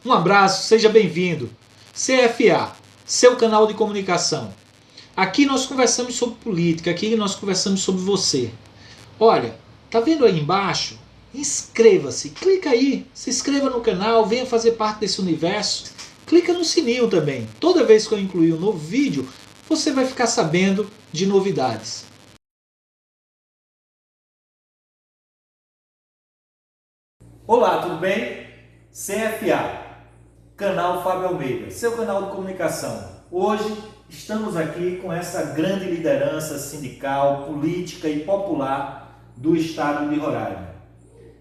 Um abraço, seja bem-vindo. CFA, seu canal de comunicação. Aqui nós conversamos sobre política, aqui nós conversamos sobre você. Olha, tá vendo aí embaixo? Inscreva-se, clica aí, se inscreva no canal, venha fazer parte desse universo. Clica no sininho também. Toda vez que eu incluir um novo vídeo, você vai ficar sabendo de novidades. Olá, tudo bem? CFA, canal Fábio Almeida, seu canal de comunicação. Hoje estamos aqui com essa grande liderança sindical, política e popular do estado de Roraima,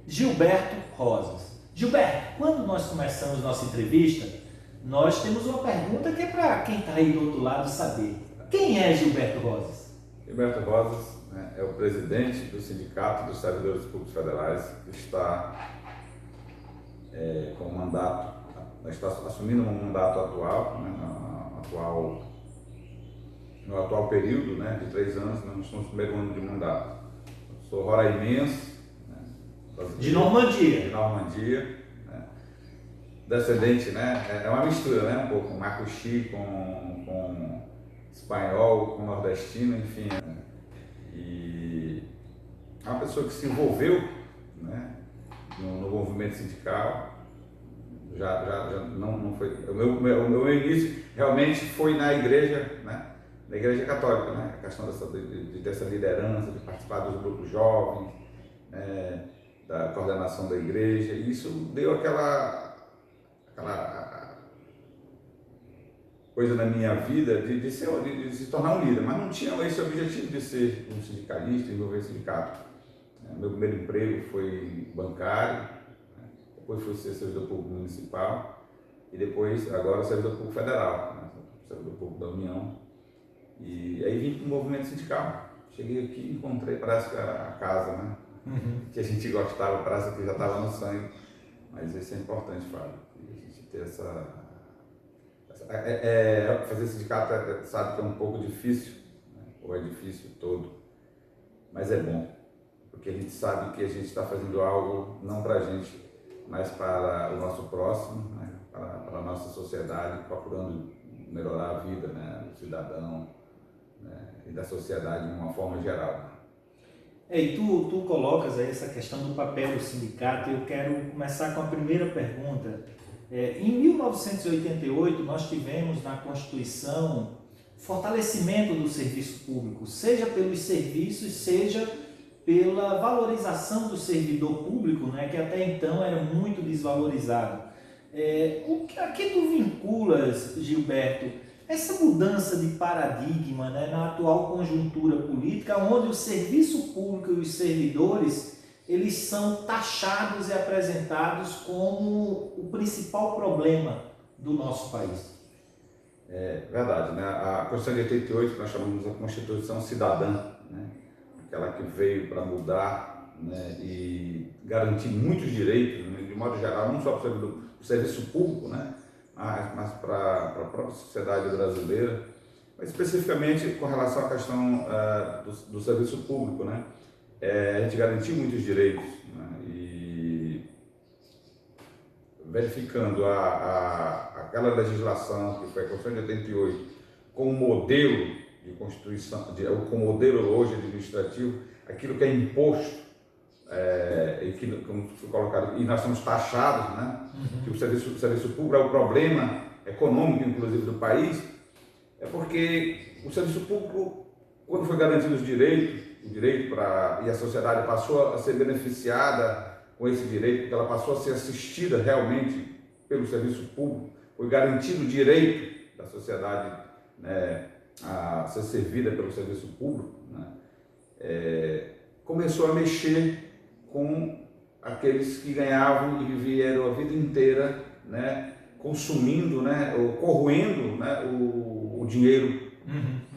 Gilberto Rosas. Gilberto, quando nós começamos nossa entrevista, nós temos uma pergunta que é para quem está aí do outro lado saber. Quem é Gilberto Rosas? Gilberto Rosas, né, é o presidente do Sindicato dos Servidores Públicos Federais, que está com o mandato, está assumindo um mandato atual, né, no atual período, né, de 3 anos, nós estamos no primeiro ano de mandato. Eu sou roraimense, né, De Normandia. né, descendente, né, é uma mistura, né, um pouco macuxi com espanhol, com nordestino, enfim. Né, e é uma pessoa que se envolveu, né, no movimento sindical. Já não foi. O meu início realmente foi na igreja, né? Na igreja católica, né? A questão dessa liderança, de participar dos grupos jovens, da coordenação da igreja. E isso deu aquela coisa na minha vida de se tornar um líder, mas não tinha esse objetivo de ser um sindicalista, envolver sindicato. Meu primeiro emprego foi bancário, né? Depois fui ser servidor público municipal e depois, agora, servidor público federal, né? Servidor público da União. E aí vim para o movimento sindical. Cheguei aqui e encontrei, parece que a casa, né? Que a gente gostava, parece que já estava no sangue. Mas isso é importante, Fábio, a gente ter fazer sindicato, sabe que é um pouco difícil, né? Ou é difícil todo, mas é bom. Porque a gente sabe que a gente está fazendo algo não para a gente, mas para o nosso próximo, né? para a nossa sociedade, procurando melhorar a vida, né? Do cidadão, né? E da sociedade de uma forma geral. E tu colocas aí essa questão do papel do sindicato. Eu quero começar com a primeira pergunta. Em 1988, nós tivemos na Constituição fortalecimento do serviço público, seja pelos serviços, seja pela valorização do servidor público, né, que até então era muito desvalorizado. A que tu vinculas, Gilberto, essa mudança de paradigma, né, na atual conjuntura política, onde o serviço público e os servidores eles são taxados e apresentados como o principal problema do nosso país? É verdade, né? A Constituição de 88, que nós chamamos de Constituição Cidadã, né? Aquela que veio para mudar, né, e garantir muitos direitos, né, de modo geral, não só para o serviço público, né, mas para a própria sociedade brasileira, mas especificamente com relação à questão do serviço público, né, a gente garantiu muitos direitos, né, e verificando aquela legislação que foi a Constituição de 88 como modelo de Constituição, como modelo hoje administrativo, aquilo que é imposto, e que, como foi colocado, e nós somos taxados, né? Que o serviço público é o problema econômico, inclusive, do país, é porque o serviço público, quando foi garantido o direito e a sociedade passou a ser beneficiada com esse direito, porque ela passou a ser assistida realmente pelo serviço público, foi garantido o direito da sociedade, né, a ser servida pelo serviço público, né, começou a mexer com aqueles que ganhavam e viveram a vida inteira, né, consumindo, né, ou corroendo, né, o dinheiro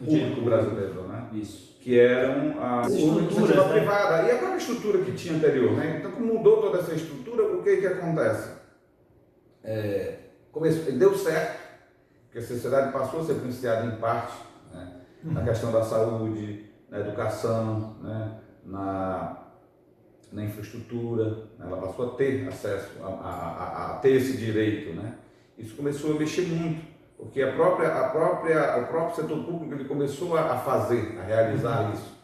público brasileiro, né? Isso. Que eram a iniciativa privada e a própria estrutura que tinha anterior, né? Então, como mudou toda essa estrutura, o que acontece? Deu certo, porque a sociedade passou a ser beneficiada em parte, né, na questão da saúde, na educação, né, na infraestrutura, né? Ela passou a ter acesso, a ter esse direito, né? Isso começou a mexer muito, porque o próprio setor público ele começou a fazer, a realizar isso.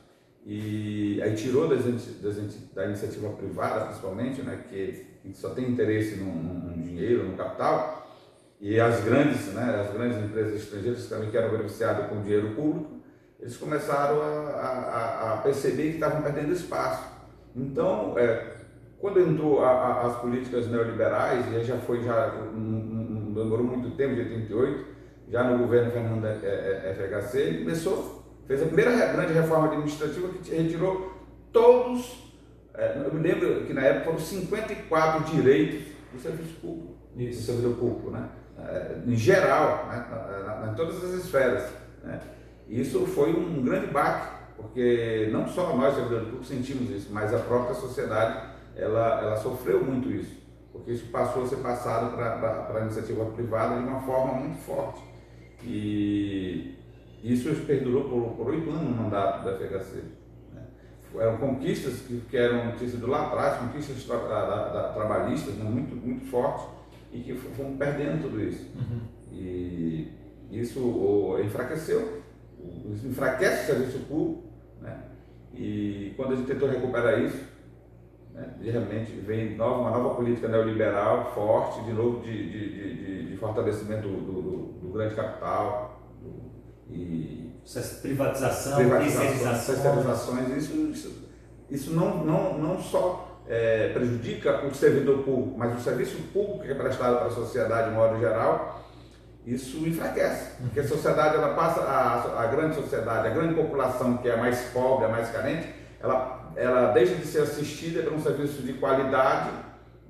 E aí tirou da iniciativa privada, principalmente, né, que só tem interesse no dinheiro, no capital, e as grandes empresas estrangeiras que também eram beneficiadas com dinheiro público, eles começaram a perceber que estavam perdendo espaço. Então, quando entrou as políticas neoliberais, e aí não demorou muito tempo, de 88, já no governo Fernando FHC, ele fez a primeira grande reforma administrativa que retirou todos, eu me lembro que na época foram 54 direitos do serviço público, do servidor público, né? Em geral, né? Em todas as esferas, né? Isso foi um grande baque, porque não só nós, servidores públicos, sentimos isso, mas a própria sociedade, ela sofreu muito isso, porque isso passou a ser passado para a iniciativa privada de uma forma muito forte. E isso perdurou por 8 anos no mandato da FHC. Né? Eram conquistas que eram sido lá atrás, conquistas trabalhistas, né? muito fortes, e que fomos perdendo tudo isso. Uhum. E isso enfraqueceu, enfraquece o serviço público, né? E quando a gente tentou recuperar isso, né, de repente vem uma nova política neoliberal forte, de novo de fortalecimento do grande capital, privatizações, isso não só prejudica o servidor público, mas o serviço público que é prestado para a sociedade de modo geral, isso enfraquece, porque a sociedade, ela passa, a grande sociedade, a grande população que é mais pobre, a mais carente, ela deixa de ser assistida por um serviço de qualidade,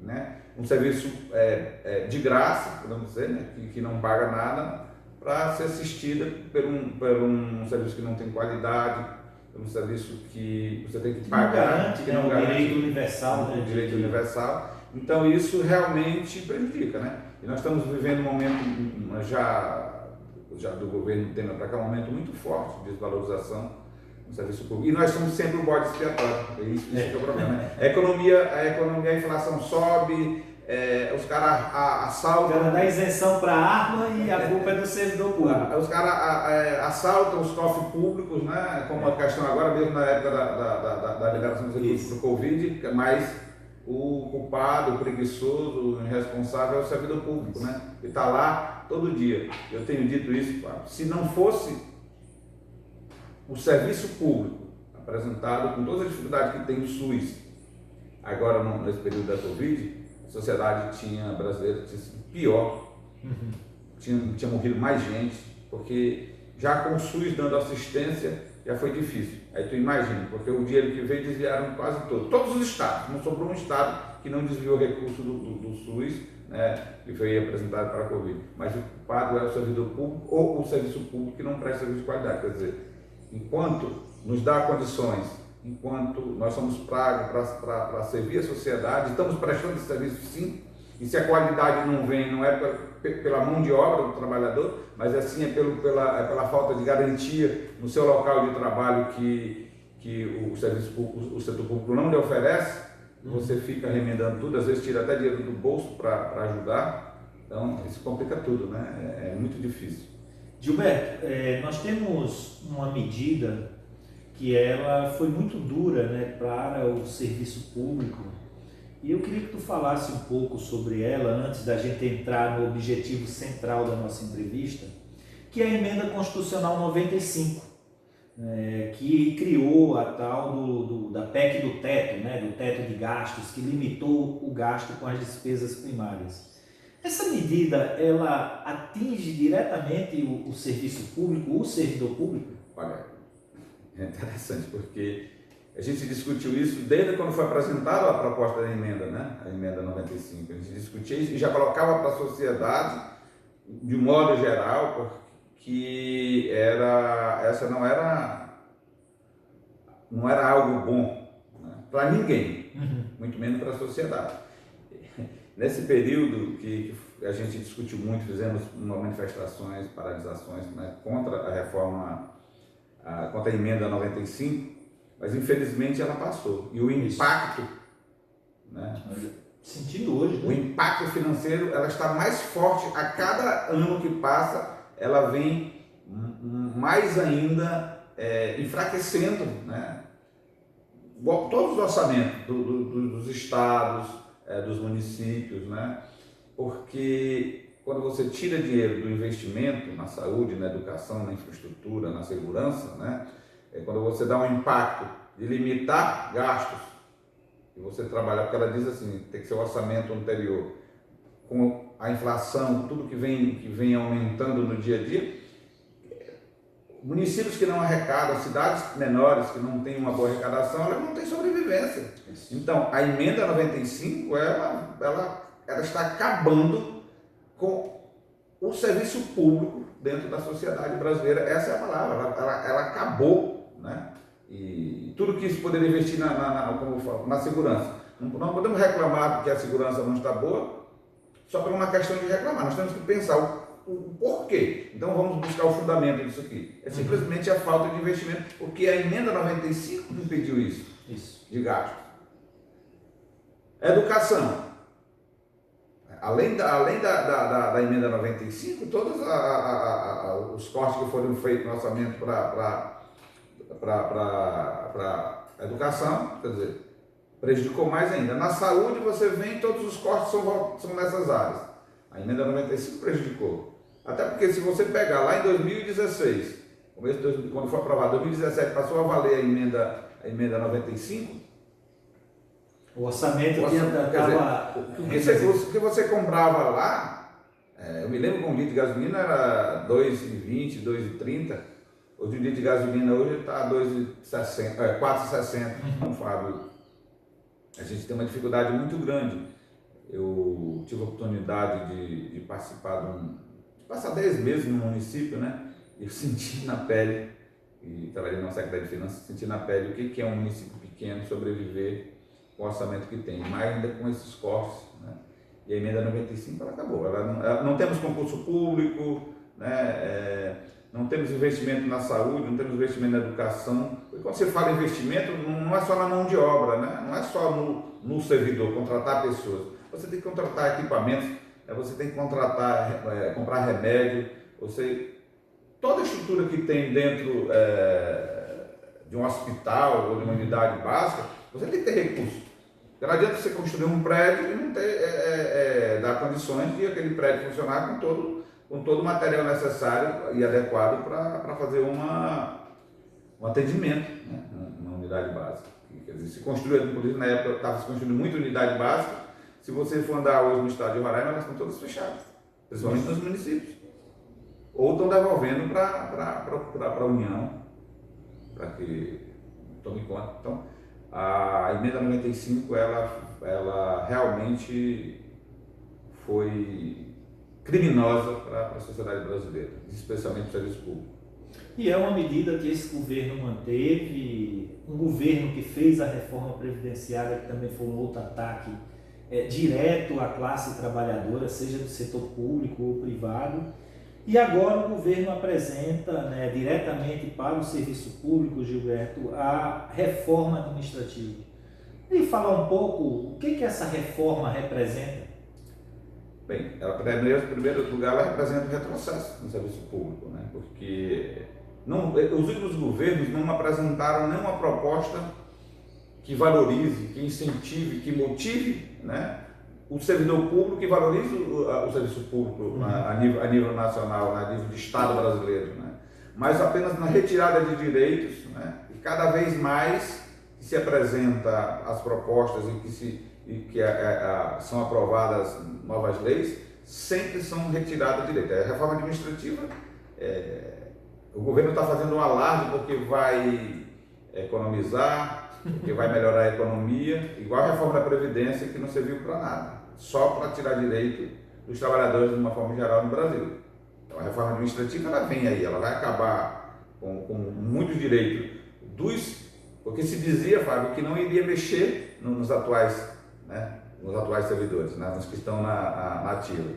né? Um serviço de graça, podemos dizer, né? que não paga nada, para ser assistida por um serviço que não tem qualidade, por um serviço que você tem que pagar, que não garante o direito universal. O direito universal. Então isso realmente prejudica, né? E nós estamos vivendo um momento já do governo Temer para cá, um momento muito forte de desvalorização do serviço público. E nós somos sempre o bode expiatório. Isso que é o problema, né? A economia, a inflação sobe, os caras assaltam. O cara dá isenção para arma e a culpa é do servidor público. Os caras assaltam os cofres públicos, né? Como a questão agora, mesmo na época da liberação dos recursos do Covid, mas o culpado, o preguiçoso, o irresponsável é o servidor público, né? Ele está lá todo dia. Eu tenho dito isso, Fábio. Se não fosse o serviço público apresentado com toda a dificuldade que tem o SUS, agora nesse período da Covid, a sociedade brasileira tinha sido pior, tinha morrido mais gente, porque já com o SUS dando assistência já foi difícil. Aí tu imagina, porque o dinheiro que veio desviaram quase todos os estados, não sobrou um estado que não desviou recurso do SUS, né, que foi apresentado para a Covid. Mas o culpado é o servidor público ou o serviço público que não presta serviço de qualidade. Quer dizer, enquanto nos dá condições, enquanto nós somos pagos para servir a sociedade, estamos prestando esse serviço sim, e se a qualidade não vem, não é pela mão de obra do trabalhador, mas assim pela falta de garantia no seu local de trabalho que o serviço público, o setor público não lhe oferece, você fica remendando tudo, às vezes tira até dinheiro do bolso para ajudar, então isso complica tudo, né? É muito difícil. Gilberto, nós temos uma medida que ela foi muito dura, né, para o serviço público, e eu queria que tu falasse um pouco sobre ela antes da gente entrar no objetivo central da nossa entrevista, que é a Emenda Constitucional 95, que criou a tal da PEC do teto, né, do teto de gastos, que limitou o gasto com as despesas primárias. Essa medida, ela atinge diretamente o serviço público, o servidor público? Olha, é interessante porque a gente discutiu isso desde quando foi apresentada a proposta da emenda, né? A emenda 95. A gente discutia isso e já colocava para a sociedade, de um modo geral, que essa não era algo bom, né, para ninguém, muito menos para a sociedade. Nesse período que a gente discutiu muito, fizemos manifestações, paralisações, né, contra a reforma, contra a emenda 95, mas infelizmente ela passou. E o impacto né? Sentindo hoje, O impacto financeiro, ela está mais forte a cada ano que passa, ela vem mais ainda enfraquecendo, né? Todos os orçamentos dos estados, dos municípios, né? Porque quando você tira dinheiro do investimento na saúde, na educação, na infraestrutura, na segurança, né? Quando você dá um impacto de limitar gastos, e você trabalha, porque ela diz assim, tem que ser o orçamento anterior, com a inflação, tudo que vem aumentando no dia a dia, municípios que não arrecadam, cidades menores que não têm uma boa arrecadação, elas não têm sobrevivência. Então, a emenda 95, ela está acabando com o serviço público dentro da sociedade brasileira. Essa é a palavra, ela acabou, né? E tudo que isso poderia investir como eu falo, na segurança. Não podemos reclamar que a segurança não está boa só por uma questão de reclamar. Nós temos que pensar o porquê. Então vamos buscar o fundamento disso aqui. É simplesmente a falta de investimento, porque a emenda 95 impediu isso. De gasto. Educação. Além da emenda 95, todos os cortes que foram feitos no orçamento para educação, quer dizer, prejudicou mais ainda. Na saúde, você vê, todos os cortes são nessas áreas. A emenda 95 prejudicou. Até porque se você pegar lá em 2016, quando foi aprovado, 2017 passou a valer a emenda 95, o orçamento que estava... O que você comprava lá, eu me lembro que um litro de gasolina era R$ 2,20, R$ 2,30. Hoje o litro de gasolina hoje está R$ 4,60. Então, Fábio, a gente tem uma dificuldade muito grande. Eu tive a oportunidade de participar passar 10 meses no município, né? Eu senti na pele, e trabalhei na Secretaria de Finanças, senti na pele o que é um município pequeno sobreviver com o orçamento que tem, mais ainda com esses cortes, né? E a emenda 95 ela acabou. Não temos concurso público, né? Não temos investimento na saúde, não temos investimento na educação. E quando você fala investimento, não é só na mão de obra, né? Não é só no servidor, contratar pessoas. Você tem que contratar equipamentos, você tem que comprar remédio, toda a estrutura que tem dentro de um hospital ou de uma unidade básica, você tem que ter recursos. Não adianta você construir um prédio e não dar condições de aquele prédio funcionar com todo o material necessário e adequado para fazer um atendimento, né, numa unidade básica. Quer dizer, se construiu, inclusive na época estava se construindo muita unidade básica. Se você for andar hoje no estado de Roraima, elas estão todas fechadas, principalmente nos municípios. Ou estão devolvendo para a União, para que tome conta. Então, a emenda 95, ela realmente foi criminosa para a sociedade brasileira, especialmente o serviço público. E é uma medida que esse governo manteve, um governo que fez a reforma previdenciária, que também foi um outro ataque direto à classe trabalhadora, seja do setor público ou privado. E agora o governo apresenta, né, diretamente para o serviço público, Gilberto, a reforma administrativa. E falar um pouco o que essa reforma representa? Bem, em primeiro lugar, ela representa um retrocesso no serviço público, né? Porque os últimos governos não apresentaram nenhuma proposta que valorize, que incentive, que motive, né, o servidor público, que valorize o serviço público a nível nacional, a nível de Estado brasileiro, né? Mas apenas na retirada de direitos, né? E cada vez mais se apresenta as propostas que são aprovadas novas leis, sempre são retiradas de direitos. A reforma administrativa, o governo está fazendo um alarde porque vai economizar, que vai melhorar a economia, igual a reforma da Previdência, que não serviu para nada, só para tirar direito dos trabalhadores de uma forma geral no Brasil. Então a reforma administrativa ela vem aí, ela vai acabar com muitos direitos porque se dizia, Fábio, que não iria mexer nos atuais, né, servidores, né, nos que estão na ativa,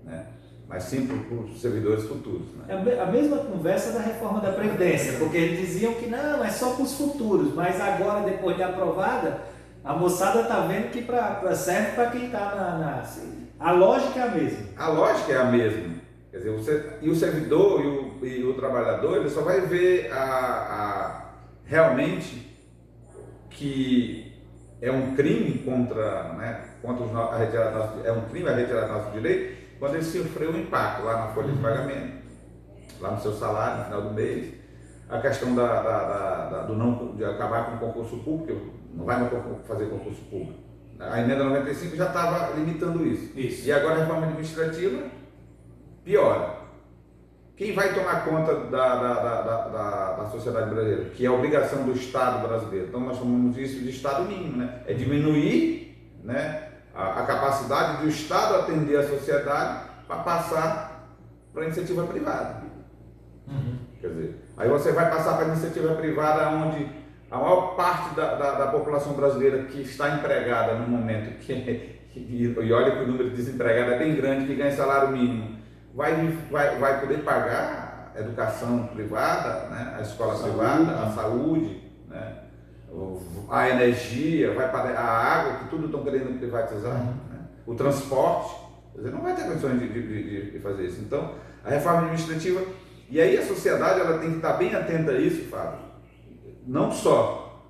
né, mas sim para os servidores futuros. Né? É a mesma conversa da reforma da Previdência, porque eles diziam que não, é só para os futuros, mas agora, depois de aprovada, A moçada tá vendo que serve para quem está A lógica é a mesma. A lógica é a mesma. Quer dizer, e o servidor e o trabalhador, ele só vai ver realmente que é um crime contra, né, a retirada é um crime a retirada do nosso direito quando ele sofreu um impacto lá na folha de pagamento, lá no seu salário no final do mês, a questão de acabar com o concurso público, não vai mais fazer concurso público. A emenda 95 já estava limitando isso. E agora a reforma administrativa piora. Quem vai tomar conta da sociedade brasileira? Que é a obrigação do Estado brasileiro. Então nós chamamos isso de Estado mínimo, né? É diminuir, né, a capacidade do Estado atender a sociedade para passar para a iniciativa privada. Quer dizer, aí você vai passar para a iniciativa privada onde a maior parte da população brasileira que está empregada no momento, e olha que o número de desempregados é bem grande, que ganha salário mínimo, vai poder pagar a educação privada, né, a escola privada, a saúde, né, a energia, vai pagar a água, que tudo estão querendo privatizar, né, o transporte. Quer dizer, não vai ter condições de fazer isso. Então, a reforma administrativa, e aí a sociedade ela tem que estar bem atenta a isso, Fábio. Não só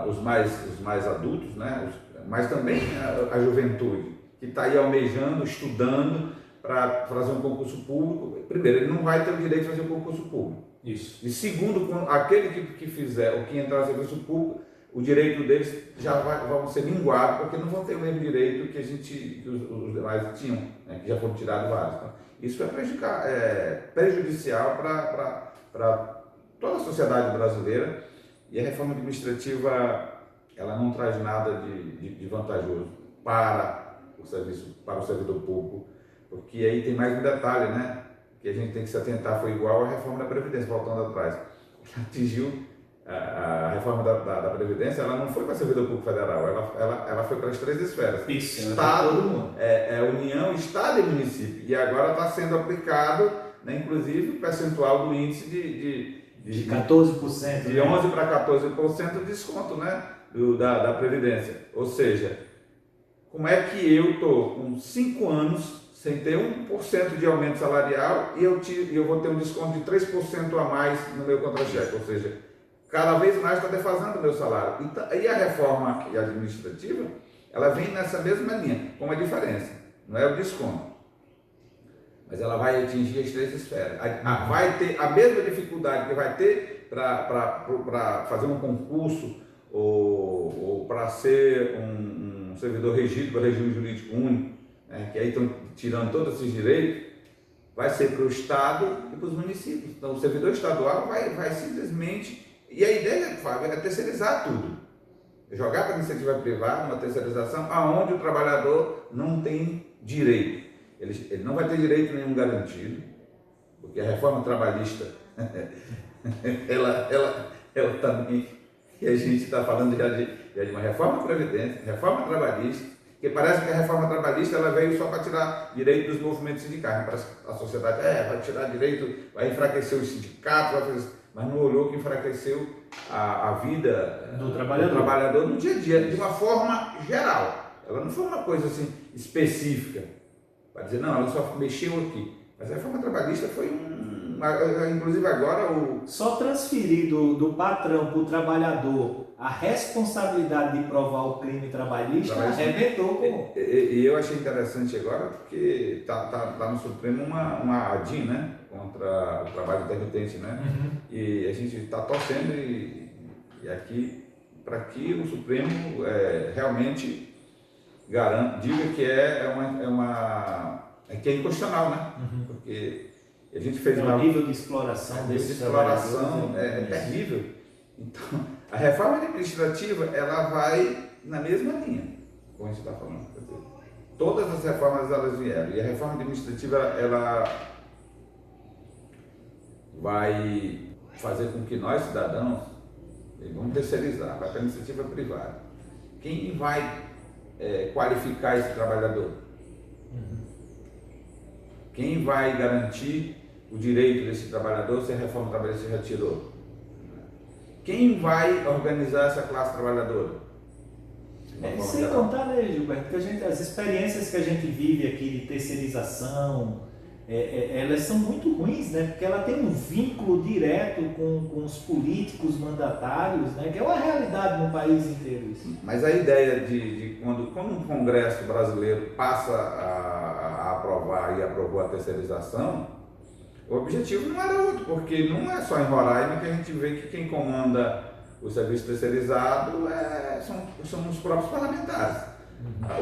os mais adultos, né, mas também a juventude, que está aí almejando, estudando para fazer um concurso público. Primeiro, ele não vai ter o direito de fazer um concurso público. Isso. E segundo, aquele que fizer ou que entrar no serviço público, o direito deles já vão ser minguados, porque não vão ter o mesmo direito que os demais tinham, né, que já foram tirados vários. Então, isso é prejudicial para toda a sociedade brasileira, e a reforma administrativa ela não traz nada de vantajoso para o servidor público, porque aí tem mais um detalhe, né, que a gente tem que se atentar. Foi igual a reforma da Previdência, voltando atrás, que atingiu a reforma da Previdência. Ela não foi para servidor público federal, ela foi para as 3 esferas. Isso, Estado, União, Estado e município, e agora está sendo aplicado, né, inclusive o percentual do índice de 14%. De 11% para 14% de desconto, né, da Previdência. Ou seja, como é que eu estou com 5 anos sem ter 1% de aumento salarial e eu vou ter um desconto de 3% a mais no meu contra-cheque? Ou seja, cada vez mais está defasando o meu salário. Então, e a reforma administrativa, ela vem nessa mesma linha, com uma diferença. Não é o desconto, mas ela vai atingir as 3 esferas. Vai ter a mesma dificuldade que vai ter para fazer um concurso ou para ser um servidor regido pelo regime jurídico único, né, que aí estão tirando todos esses direitos, vai ser para o Estado e para os municípios. Então, o servidor estadual vai simplesmente... E a ideia, Fábio, é terceirizar tudo. Jogar para a iniciativa privada, uma terceirização, aonde o trabalhador não tem direito. Ele não vai ter direito nenhum garantido, porque a reforma trabalhista, ela também, e a gente está falando já de uma reforma previdência, reforma trabalhista, que parece que a reforma trabalhista ela veio só para tirar direito dos movimentos sindicais. Parece que a sociedade vai tirar direito, vai enfraquecer os sindicatos, mas não olhou que enfraqueceu a vida do trabalhador no dia a dia, de uma forma geral. Ela não foi uma coisa assim específica, para dizer, não, ela só mexeu aqui. Mas a reforma trabalhista foi inclusive agora Só transferir do patrão para o trabalhador a responsabilidade de provar o crime trabalhista arrebentou com... E eu achei interessante agora, porque tá no Supremo uma ADIM, né, contra o trabalho intermitente, né? E a gente está torcendo e aqui para que o Supremo realmente diga que que é inconstitucional, né? Porque a gente fez o nível de exploração desse exploração é terrível. Então, a reforma administrativa ela vai na mesma linha, como a gente está falando. Todas as reformas elas vieram, e a reforma administrativa ela vai fazer com que nós, cidadãos, vamos terceirizar, vai para a iniciativa privada. Quem vai qualificar esse trabalhador? Quem vai garantir o direito desse trabalhador se a reforma trabalhista se retirou? Quem vai organizar essa classe trabalhadora? Sem contar, né, Gilberto, que as experiências que a gente vive aqui de terceirização, elas são muito ruins, né? Porque ela tem um vínculo direto com os políticos mandatários, né? Que é uma realidade no país inteiro isso. Mas a ideia de quando um Congresso brasileiro passa a aprovar e aprovou a terceirização, o objetivo não era outro, porque não é só em Roraima que a gente vê que quem comanda o serviço terceirizado são os próprios parlamentares.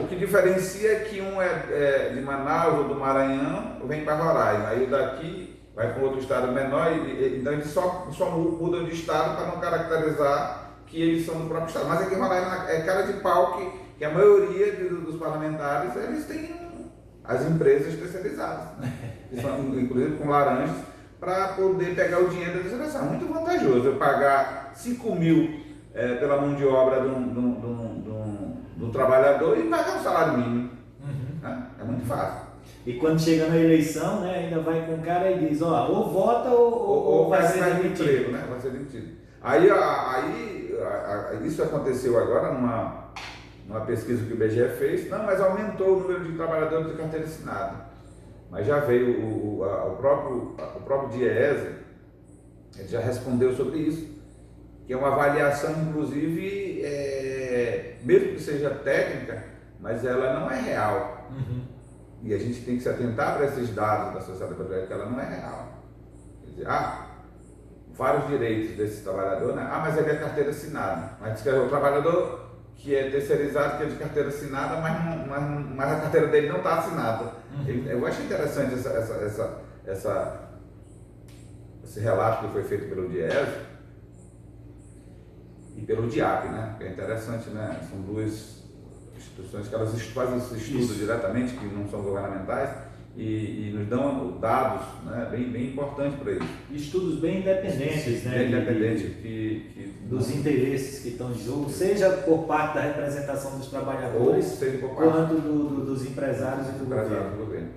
O que diferencia é que um é de Manaus ou do Maranhão, vem para Roraima, aí o daqui vai para outro estado menor, então eles só mudam de estado para não caracterizar que eles são do próprio estado. Mas aqui em Roraima é cara de pau que a maioria dos parlamentares, eles têm as empresas terceirizadas, inclusive com laranjas, para poder pegar o dinheiro da terceirização. É muito vantajoso eu pagar 5 mil pela mão de obra do trabalhador e pagar um salário mínimo. É muito fácil. E quando chega na eleição, né, ainda vai com o cara e diz, ou vota ou vai ser demitido. Emprego, né? Vai ser demitido. Aí isso aconteceu agora numa pesquisa que o IBGE fez, não, mas aumentou o número de trabalhadores de carteira assinada. Mas já veio o próprio DIEESE, ele já respondeu sobre isso, que é uma avaliação, inclusive, mesmo que seja técnica, mas ela não é real. E a gente tem que se atentar para esses dados da sociedade brasileira, que ela não é real. Quer dizer, vários direitos desse trabalhador, né? Mas ele é carteira assinada. Mas diz que é o trabalhador que é terceirizado, que é de carteira assinada, mas a carteira dele não está assinada. Eu acho interessante esse relato que foi feito pelo DIEESE e pelo DIAP, né? Que é interessante, né? São duas instituições que elas fazem esse estudo diretamente, que não são governamentais, e nos dão dados, né, bem importantes para isso. Estudos bem independentes, né? Bem independentes dos interesses que estão em jogo, seja por parte da representação dos trabalhadores, seja por parte quanto dos empresários e do governo.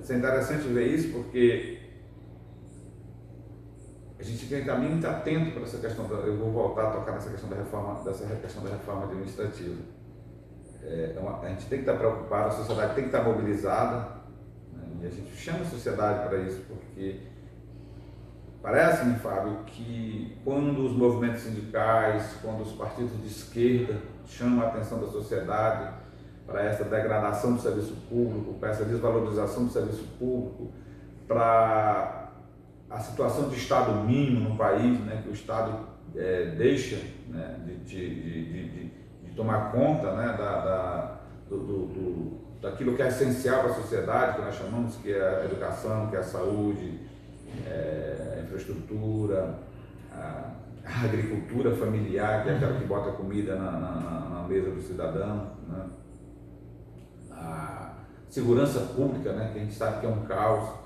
É interessante ver isso porque a gente tem que estar muito atento para essa questão. Eu vou voltar a tocar nessa questão da reforma administrativa. A gente tem que estar preocupado, a sociedade tem que estar mobilizada, né? E a gente chama a sociedade para isso, porque parece-me, Fábio, que quando os movimentos sindicais, quando os partidos de esquerda chamam a atenção da sociedade para essa degradação do serviço público, para essa desvalorização do serviço público, para a situação de Estado mínimo no país, né, que o Estado deixa, né, de tomar conta, né, daquilo que é essencial para a sociedade, que nós chamamos, que é a educação, que é a saúde, a infraestrutura, a agricultura familiar, que é aquela que bota comida na mesa do cidadão, né? A segurança pública, né, que a gente sabe que é um caos,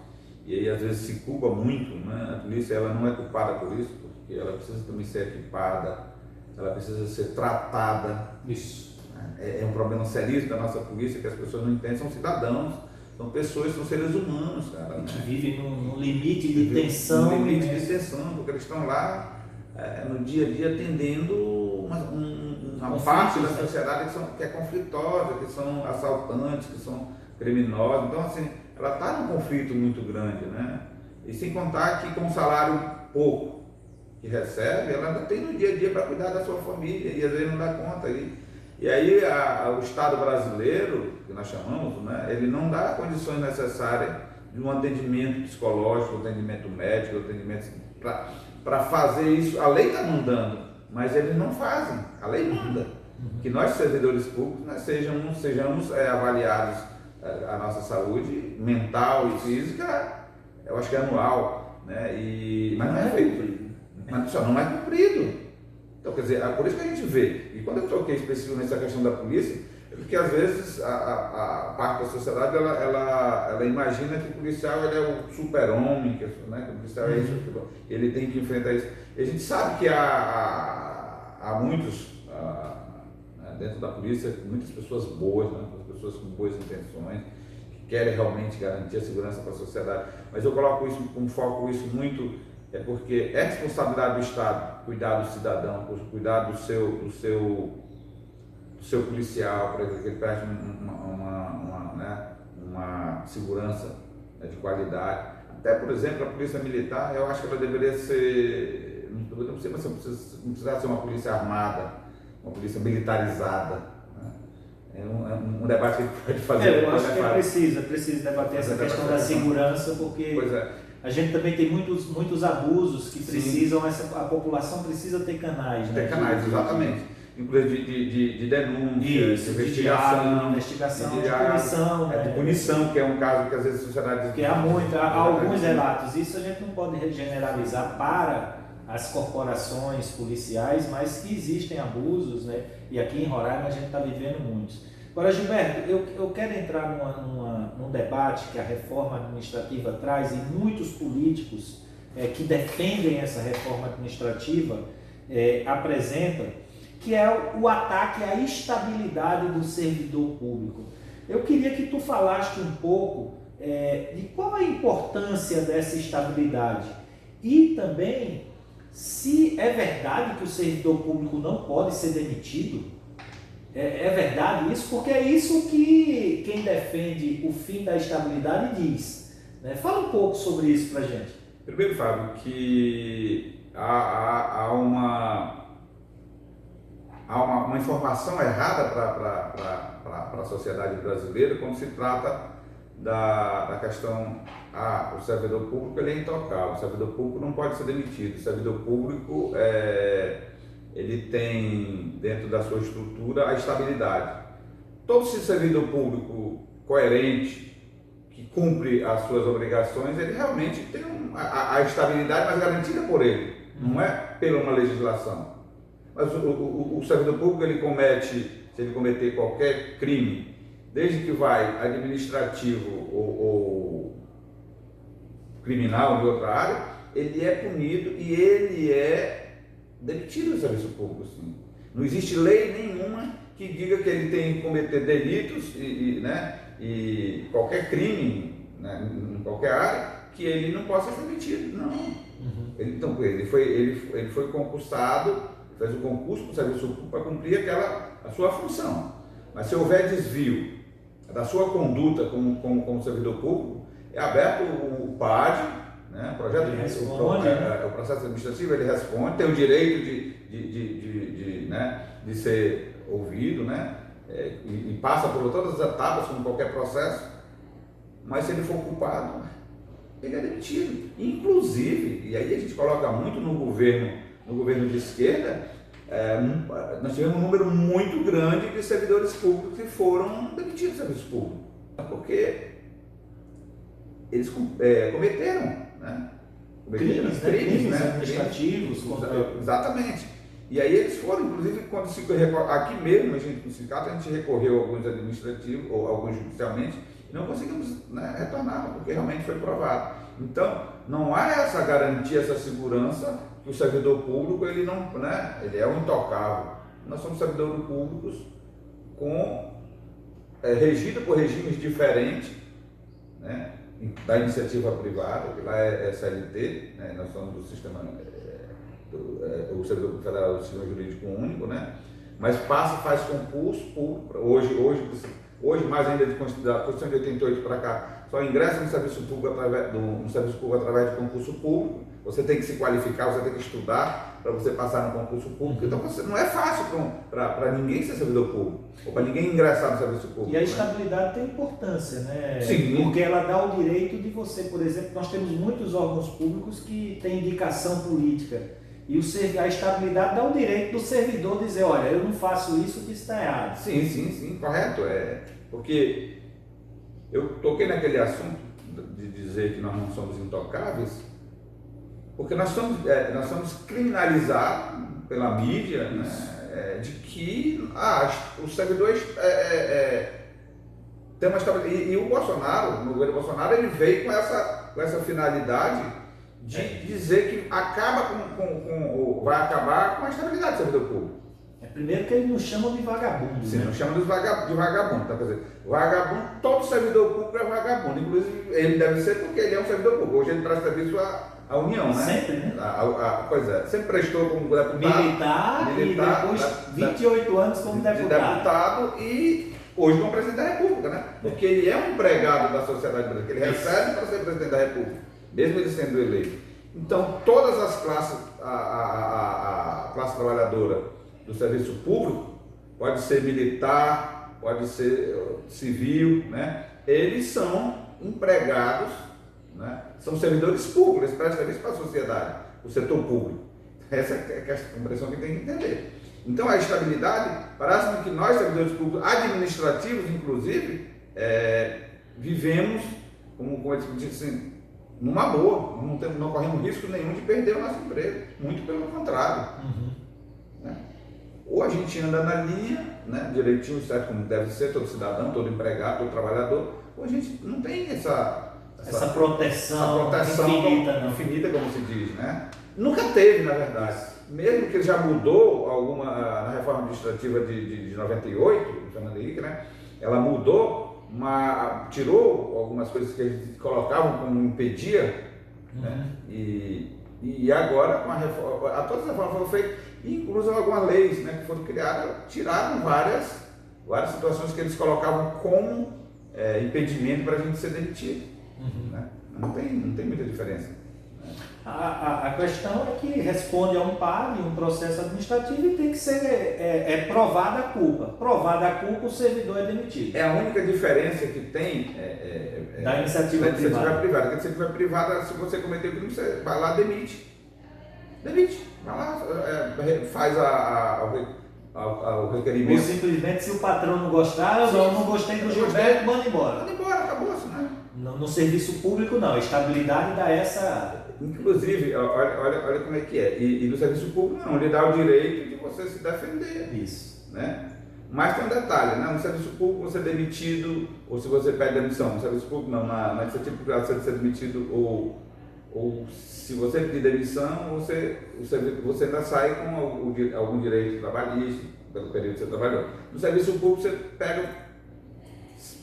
e aí às vezes se culpa muito, né? A polícia ela não é culpada por isso, porque ela precisa também ser equipada, ela precisa ser tratada. Isso. É um problema seríssimo da nossa polícia, que as pessoas não entendem, são cidadãos, são pessoas, são seres humanos, cara. Que vivem num limite de tensão. Num limite de tensão, porque eles estão lá no dia a dia atendendo uma parte da sociedade que é conflitosa, que são assaltantes, que são criminosos. Então, assim, ela está num conflito muito grande, né? E sem contar que com um salário pouco que recebe, ela ainda tem no dia a dia para cuidar da sua família e às vezes não dá conta. E aí o Estado brasileiro, que nós chamamos, né, ele não dá condições necessárias de um atendimento psicológico, um atendimento médico, um atendimento para fazer isso. A lei está mandando, mas eles não fazem, a lei manda. Que nós, servidores públicos, nós sejamos avaliados a nossa saúde mental e física, eu acho que é anual, né? Mas não é feito, mas só não é cumprido. Então, quer dizer, por isso que a gente vê, e quando eu toquei específico nessa questão da polícia, é porque às vezes a parte da sociedade ela imagina que o policial ele é o super-homem, que o policial é isso, ele tem que enfrentar isso. E a gente sabe que há muitos, dentro da polícia, muitas pessoas boas, né, pessoas com boas intenções, que querem realmente garantir a segurança para a sociedade, mas eu coloco isso com foco muito. Porque é responsabilidade do Estado cuidar do cidadão, cuidar do seu seu policial, para que ele preste uma segurança, né, de qualidade. Até, por exemplo, a polícia militar, eu acho que ela deveria ser, não sei, mas não precisa ser uma polícia armada, uma polícia militarizada, né? É um debate que a gente pode fazer. Eu acho que precisa debater essa questão da segurança, porque a gente também tem muitos abusos que precisam, a população precisa ter canais. Ter canais, exatamente. Inclusive de denúncia, de investigação, de punição, que é um caso que às vezes a sociedade... Porque há alguns relatos, isso a gente não pode generalizar para as corporações policiais, mas que existem abusos, né? E aqui em Roraima a gente está vivendo muitos. Agora, Gilberto, eu quero entrar num debate que a reforma administrativa traz, e muitos políticos que defendem essa reforma administrativa apresentam, que é o ataque à estabilidade do servidor público. Eu queria que tu falaste um pouco de qual a importância dessa estabilidade e também se é verdade que o servidor público não pode ser demitido. É verdade isso? Porque é isso que quem defende o fim da estabilidade diz, né? Fala um pouco sobre isso para a gente. Primeiro, Fábio, que há uma informação errada para a sociedade brasileira quando se trata da questão, o servidor público ele é intocável, o servidor público não pode ser demitido, o servidor público ele tem dentro da sua estrutura a estabilidade. Todo servidor público coerente, que cumpre as suas obrigações, ele realmente tem a estabilidade, mas garantida por ele, não é pela uma legislação. Mas o servidor público, se ele cometer qualquer crime, desde que vai administrativo ou criminal de outra área, ele é punido e ele é demitido do serviço público. Sim. Não existe lei nenhuma que diga que ele tem que cometer delitos e qualquer crime, né, em qualquer área, que ele não possa ser demitido. Não. Uhum. Ele foi concursado, fez o concurso para o serviço público para cumprir a sua função. Mas se houver desvio da sua conduta como servidor público, é aberto o PAD, né, o processo administrativo, ele responde, tem o direito de ser ouvido, né, e passa por todas as etapas, como qualquer processo, mas se ele for culpado, ele é demitido. Inclusive, e aí a gente coloca muito no governo de esquerda, nós tivemos um número muito grande de servidores públicos que foram demitidos do serviço público, porque eles cometeram, né? Crimes administrativos. Exatamente. E aí eles foram, inclusive, quando aqui mesmo, no sindicato, a gente recorreu a alguns administrativos, ou alguns judicialmente, e não conseguimos, né, retornar, porque realmente foi provado. Então, não há essa garantia, essa segurança que o servidor público, ele é um intocável. Nós somos servidores públicos regido por regimes diferentes, né, da iniciativa privada, que lá é CLT, né, nós somos do sistema, o servidor federal do sistema jurídico único, né, mas faz concurso público. Hoje mais ainda da Constituição de 88 para cá, só ingressa no serviço público através de concurso público. Você tem que se qualificar, você tem que estudar para você passar no concurso público. Então não é fácil para ninguém ser servidor público, ou para ninguém ingressar no serviço público. E a estabilidade tem importância, né? Sim. Porque ela dá o direito de você, por exemplo, nós temos muitos órgãos públicos que têm indicação política. E a estabilidade dá o direito do servidor dizer, olha, eu não faço isso, que isso está errado. Sim, correto. Porque eu toquei naquele assunto de dizer que nós não somos intocáveis, porque nós somos criminalizados pela mídia, né, de que os servidores têm uma estabilidade. E o Bolsonaro, o governo Bolsonaro, ele veio com essa finalidade de dizer que vai acabar com a estabilidade do servidor público. Primeiro que ele não chama de vagabundo. Sim, né? Não chama de vagabundo. Então, quer dizer, vagabundo, todo servidor público é vagabundo. inclusive ele deve ser porque ele é um servidor público. Hoje ele presta serviço à União, né? Sempre, né? Pois é, sempre prestou como deputado. Militar e depois 28 anos como de deputado e hoje como presidente da República, né? Porque ele é um empregado da sociedade brasileira, ele recebe para ser presidente da República, mesmo ele sendo eleito. Então, todas as classes, a classe trabalhadora do serviço público, pode ser militar, pode ser civil, né? Eles são empregados, né? São servidores públicos, eles prestam serviço para a sociedade, o setor público. Essa é a impressão que tem que entender. Então, a estabilidade, parece-me que nós, servidores públicos administrativos, inclusive, vivemos, como eu disse assim, numa boa, não corremos risco nenhum de perder o nosso emprego, muito pelo contrário. Né? Ou a gente anda na linha, né, direitinho, certo, como deve ser, todo cidadão, todo empregado, todo trabalhador, ou a gente não tem essa proteção infinita, como se diz, né? Nunca teve, na verdade. Mesmo que já mudou na reforma administrativa de 98, Fernando Henrique, né? Ela mudou, tirou algumas coisas que a gente colocavam como impedia, né? E agora, com a reforma, todas as reformas foram feitas, inclusive algumas leis, né, que foram criadas, tiraram várias situações que eles colocavam como impedimento para a gente ser demitido. Né? Não tem muita diferença. A questão é que responde a um PAD, um processo administrativo, e tem que ser provada a culpa. Provada a culpa, o servidor é demitido. É a única diferença que tem da iniciativa privada. Porque a iniciativa privada, se você cometer o crime, você vai lá, demite. Vai lá, faz o requerimento. Ou simplesmente, se o patrão não gostar, eu não gostei do Gilberto, manda embora. Manda embora, acabou-se, né? No serviço público, não. A estabilidade dá essa... Inclusive, olha como é que é. E no serviço público, não. Ele dá o direito de você se defender. Isso. Né? Mas tem um detalhe, né? No serviço público, você é demitido, ou se você pede demissão. No serviço público, não. Na iniciativa privada, você é demitido, ou se você pedir demissão, você ainda sai com algum direito trabalhista, pelo período que você trabalhou. No serviço público, você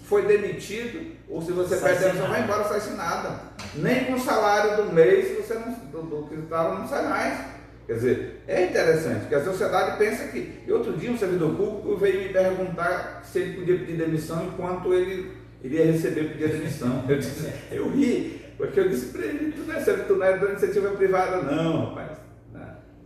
foi demitido, ou se você pede demissão, vai embora, sai sem nada. Nem com o salário do mês, você do que estava, não sai mais. Quer dizer, é interessante, porque a sociedade pensa que... E outro dia um servidor público veio me perguntar se ele podia pedir demissão enquanto ele iria receber o pedido de demissão. Eu ri, porque eu disse para ele, tu não é da iniciativa privada não, rapaz.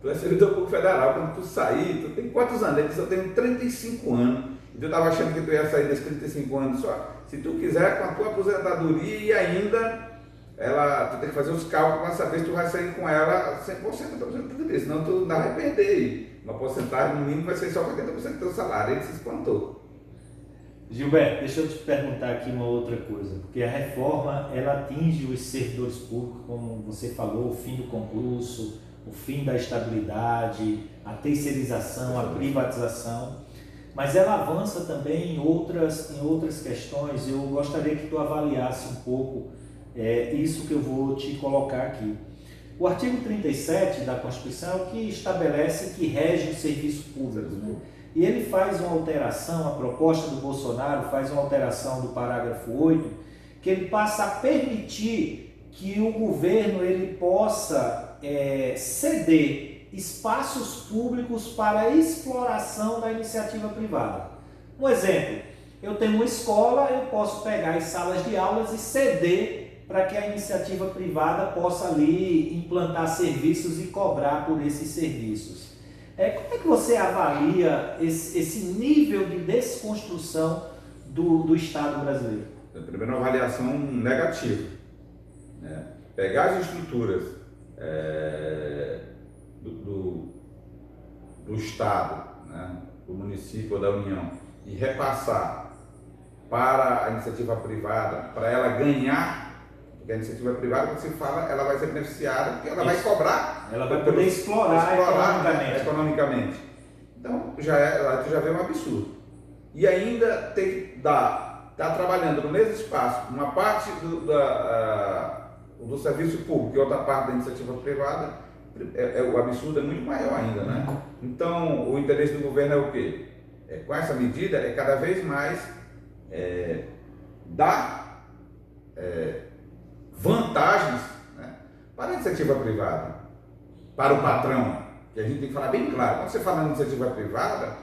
Tu é servidor público federal, quando tu sair, tu tem quantos anos? Ele disse, eu tenho 35 anos. E tu estava achando que tu ia sair desses 35 anos só. Se tu quiser, com a tua aposentadoria e ainda... tu tem que fazer os cálculos para saber se tu vai sair com ela 100% da aposentadoria, senão tu não vai perder. Uma porcentagem no mínimo vai ser só 40% do teu salário. Ele se espantou. Gilberto, deixa eu te perguntar aqui uma outra coisa, porque a reforma ela atinge os servidores públicos, como você falou, o fim do concurso, o fim da estabilidade, a terceirização, a privatização, mas ela avança também em outras questões. Eu gostaria que tu avaliasse um pouco isso que eu vou te colocar aqui. O artigo 37 da Constituição é o que estabelece que rege o serviço público, né? E ele faz uma alteração, a proposta do Bolsonaro faz uma alteração do parágrafo 8, que ele passa a permitir que o governo ele possa ceder espaços públicos para a exploração da iniciativa privada. Um exemplo, eu tenho uma escola, eu posso pegar as salas de aulas e ceder para que a iniciativa privada possa ali implantar serviços e cobrar por esses serviços. Como é que você avalia esse nível de desconstrução do Estado brasileiro? Primeiro, uma avaliação negativa. Né? Pegar as estruturas do Estado, né? Do município ou da União, e repassar para a iniciativa privada, para ela ganhar. Porque a iniciativa privada, quando se fala, ela vai ser beneficiada, porque ela vai cobrar. Ela vai poder explorar economicamente. Então, tu já vê um absurdo. E ainda tem que estar trabalhando no mesmo espaço, uma parte do serviço público e outra parte da iniciativa privada, o absurdo é muito maior ainda, né? Então, o interesse do governo é o quê? Com essa medida, cada vez mais dar vantagens, né, para a iniciativa privada, para o patrão, que a gente tem que falar bem claro. Quando você fala em iniciativa privada,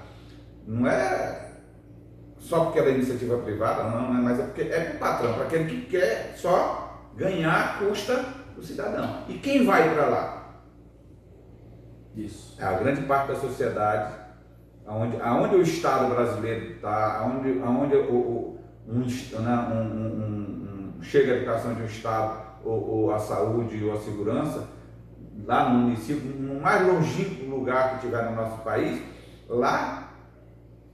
não é só porque ela é iniciativa privada, não, mas é porque é para o patrão, para aquele que quer só ganhar à custa do cidadão. E quem vai para lá? Isso. É a grande parte da sociedade, aonde o Estado brasileiro está, aonde chega a educação de um Estado, ou a saúde, ou a segurança, lá no município, no mais longínquo lugar que tiver no nosso país, lá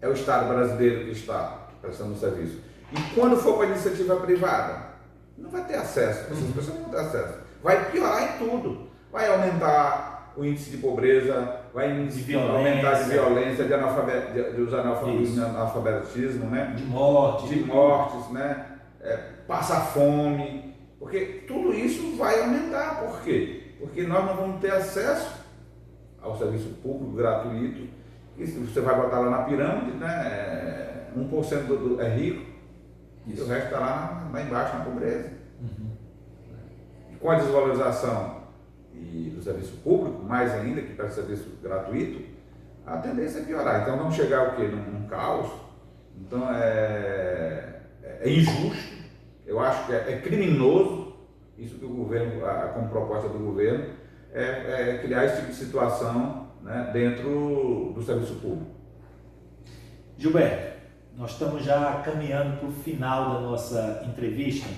é o Estado brasileiro que está prestando o serviço. E quando for para a iniciativa privada, não vai ter acesso, essas pessoas não vão ter acesso. Vai piorar em tudo. Vai aumentar o índice de pobreza, vai aumentar de violência, de analfabetismo, né? De mortes, né? Passar fome, porque tudo isso vai aumentar. Por quê? Porque nós não vamos ter acesso ao serviço público gratuito. E se você vai botar lá na pirâmide, né, 1% é rico, isso. E o resto está lá embaixo na pobreza. E com a desvalorização do serviço público, mais ainda que para o serviço gratuito, a tendência é piorar. Então vamos chegar ao quê? Num caos. Então é injusto, eu acho que é criminoso isso que o governo, como proposta do governo, é criar esse tipo de situação, né, dentro do serviço público. Gilberto, nós estamos já caminhando para o final da nossa entrevista,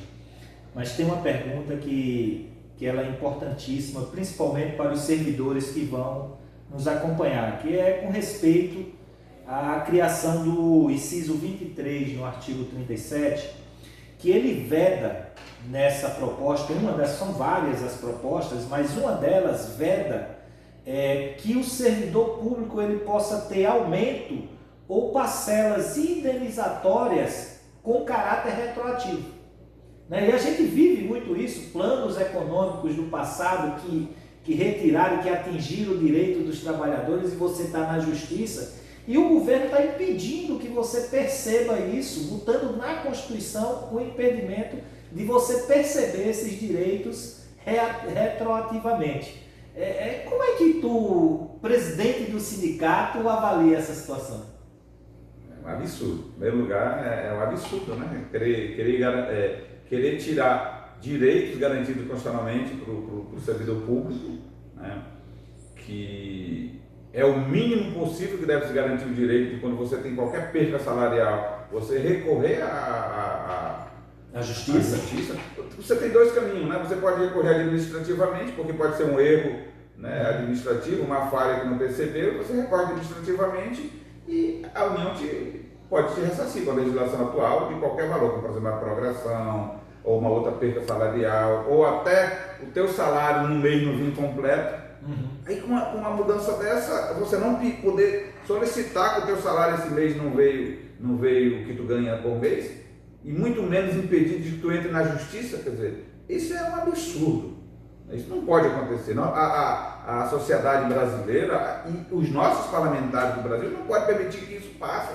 mas tem uma pergunta que ela é importantíssima, principalmente para os servidores que vão nos acompanhar, que é com respeito à criação do inciso 23 no artigo 37, que ele veda nessa proposta, são várias as propostas, mas uma delas veda que o servidor público ele possa ter aumento ou parcelas indenizatórias com caráter retroativo. Né? E a gente vive muito isso, planos econômicos do passado que retiraram, que atingiram o direito dos trabalhadores, e você está na justiça, e o governo está impedindo que você perceba isso, botando na Constituição o impedimento de você perceber esses direitos retroativamente. Como é que tu, presidente do sindicato, avalia essa situação? É um absurdo. Em primeiro lugar, é um absurdo, né? Querer tirar direitos garantidos constitucionalmente para o servidor público, né? Que é o mínimo possível que deve se garantir o direito de, quando você tem qualquer perda salarial, você recorrer à justiça. Você tem dois caminhos, né? Você pode recorrer administrativamente, porque pode ser um erro, né, administrativo, uma falha que não percebeu, você recorre administrativamente e a União pode te ressarcir com a legislação atual de qualquer valor, como por exemplo a progressão, ou uma outra perda salarial, ou até o teu salário no mês não vir completo. Aí com uma mudança dessa, você não poder solicitar que o teu salário esse mês não veio o que tu ganha por mês, e muito menos impedir de que tu entre na justiça, quer dizer, isso é um absurdo. Isso não pode acontecer. Não, a sociedade brasileira e os nossos parlamentares do Brasil não podem permitir que isso passe.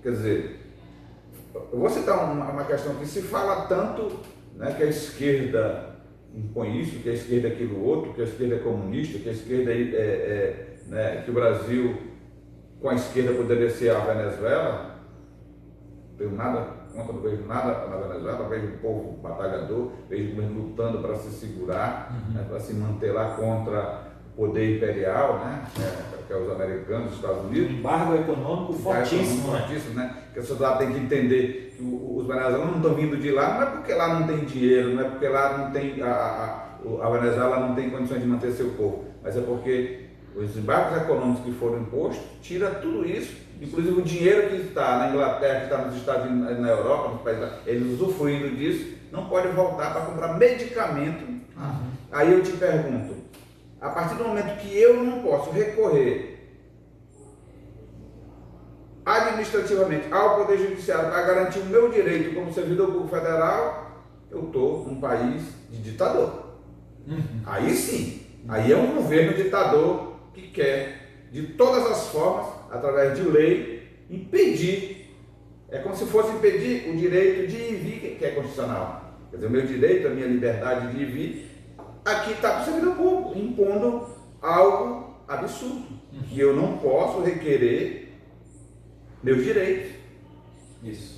Quer dizer, eu vou citar uma questão que se fala tanto, né, que a esquerda impõe isso, que a esquerda é aquilo outro, que a esquerda é comunista, que a esquerda né, que o Brasil com a esquerda poderia ser a Venezuela. Não tenho nada contra, não vejo nada na Venezuela, vejo o povo batalhador, vejo o governo lutando para se segurar, né, para se manter lá contra o poder imperial, né, que é os americanos, os Estados Unidos. Um embargo econômico fortíssimo, né? Que a sociedade tem que entender que os venezuelanos não estão vindo de lá, não é porque lá não tem dinheiro, não é porque lá não tem, a Venezuela não tem condições de manter seu povo, mas é porque os embargos econômicos que foram impostos tira tudo isso, inclusive o dinheiro que está na Inglaterra, que está nos Estados Unidos, na Europa, nos países, eles usufruindo disso, não pode voltar para comprar medicamento. Aí eu te pergunto, a partir do momento que eu não posso recorrer administrativamente ao Poder Judiciário para garantir o meu direito como servidor público federal, eu estou num país de ditador. Aí sim, aí é um governo ditador que quer, de todas as formas, através de lei, impedir, é como se fosse impedir o direito de ir e vir, que é constitucional, Quer dizer, o meu direito, a minha liberdade de vir, aqui está para o servidor público, impondo algo absurdo. E eu não posso requerer meus direitos. Isso.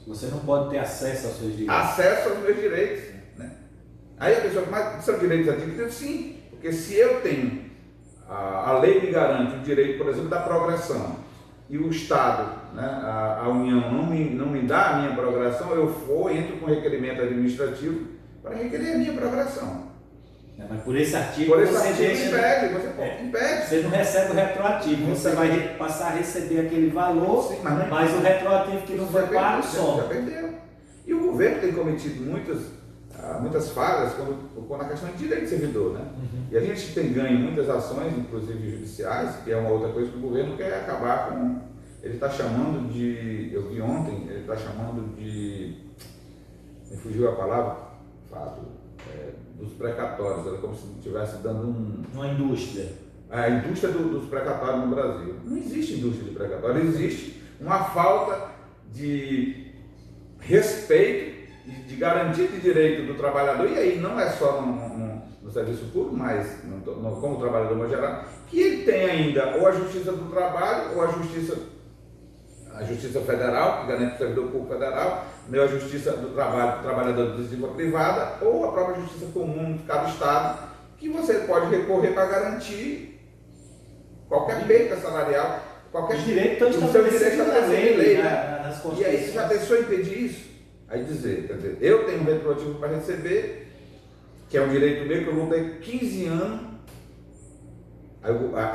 Você não pode ter acesso aos seus direitos. Acesso aos meus direitos. Né? Aí a pessoa, mas são direitos adquiridos? Sim, porque se eu tenho, a lei me garante o direito, por exemplo, da progressão, e o Estado, né, a União não me dá a minha progressão, eu entro com requerimento administrativo para requerer a minha progressão. Mas por esse artigo você deixa... impede. Você não recebe o retroativo, você vai passar a receber aquele valor, sim, mas o retroativo que não foi pago só. Já perdeu. E o governo tem cometido muitas falhas quando a questão de direito de servidor, né? E a gente tem ganho muitas ações, inclusive judiciais, que é uma outra coisa que o governo quer acabar com. Ele está chamando de, eu vi ontem, ele está chamando de, me fugiu a palavra, Fábio, dos precatórios, era como se estivesse dando uma indústria. A indústria dos precatórios no Brasil. Não existe indústria de precatório, existe uma falta de respeito e de garantia de direito do trabalhador, e aí não é só no serviço público, mas como trabalhador no geral, que ele tem ainda ou a Justiça do Trabalho ou a Justiça Federal, que garante o servidor público federal, ou a Justiça do Trabalho, trabalhador de iniciativa privada, ou a própria Justiça Comum de cada Estado, que você pode recorrer para garantir qualquer perca salarial, qualquer direito estabelecido na lei, né? E aí você já pensou em impedir isso? Aí dizer, quer dizer, eu tenho um retroativo para receber, que é um direito meu, que eu lutei 15 anos,